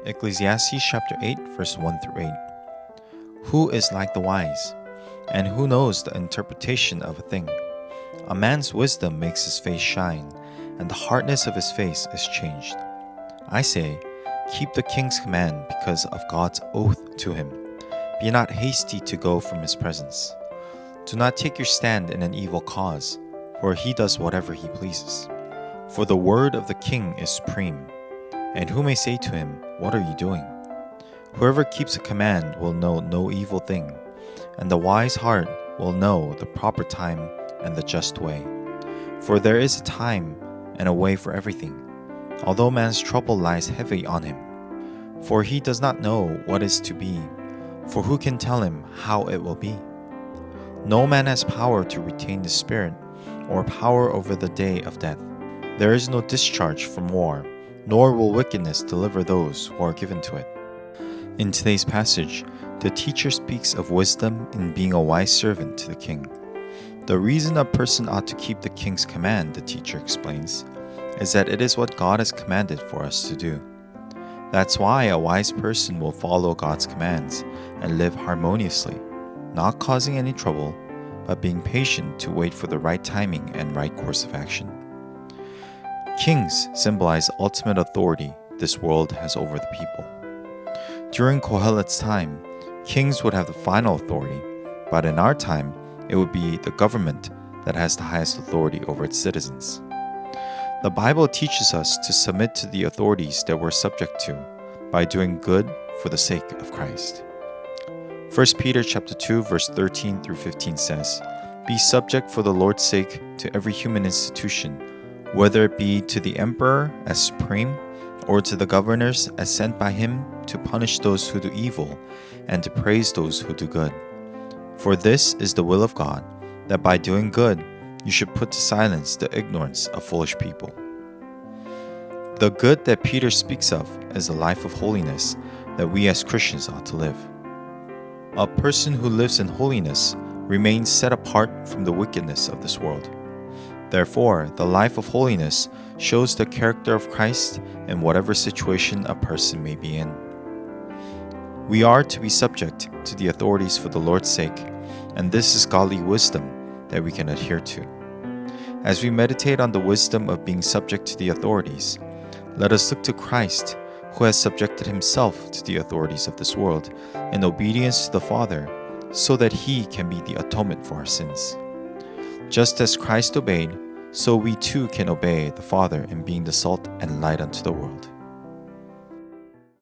Ecclesiastes chapter 8, verse 1 through 8. Who is like the wise? And who knows the interpretation of a thing? A man's wisdom makes his face shine, and the hardness of his face is changed. I say, keep the king's command because of God's oath to him. Be not hasty to go from his presence. Do not take your stand in an evil cause, for he does whatever he pleases. For the word of the king is supreme. And who may say to him, what are you doing? Whoever keeps a command will know no evil thing, and the wise heart will know the proper time and the just way. For there is a time and a way for everything, although man's trouble lies heavy on him. For he does not know what is to be, for who can tell him how it will be? No man has power to retain the spirit, or power over the day of death. There is no discharge from war, nor will wickedness deliver those who are given to it. In today's passage, the teacher speaks of wisdom in being a wise servant to the king. The reason a person ought to keep the king's command, the teacher explains, is that it is what God has commanded for us to do. That's why a wise person will follow God's commands and live harmoniously, not causing any trouble, but being patient to wait for the right timing and right course of action. Kings symbolize ultimate authority this world has over the people. During Kohelet's time, kings would have the final authority, but in our time, it would be the government that has the highest authority over its citizens. The Bible teaches us to submit to the authorities that we're subject to by doing good for the sake of Christ. 1 Peter chapter 2, verse 13 through 15 says, "Be subject for the Lord's sake to every human institution, whether it be to the emperor as supreme, or to the governors as sent by him to punish those who do evil and to praise those who do good. For this is the will of God, that by doing good you should put to silence the ignorance of foolish people." The good that Peter speaks of is the life of holiness that we as Christians ought to live. A person who lives in holiness remains set apart from the wickedness of this world. Therefore, the life of holiness shows the character of Christ in whatever situation a person may be in. We are to be subject to the authorities for the Lord's sake, and this is godly wisdom that we can adhere to. As we meditate on the wisdom of being subject to the authorities, let us look to Christ, who has subjected himself to the authorities of this world in obedience to the Father, so that he can be the atonement for our sins. Just as Christ obeyed, so we too can obey the Father in being the salt and light unto the world.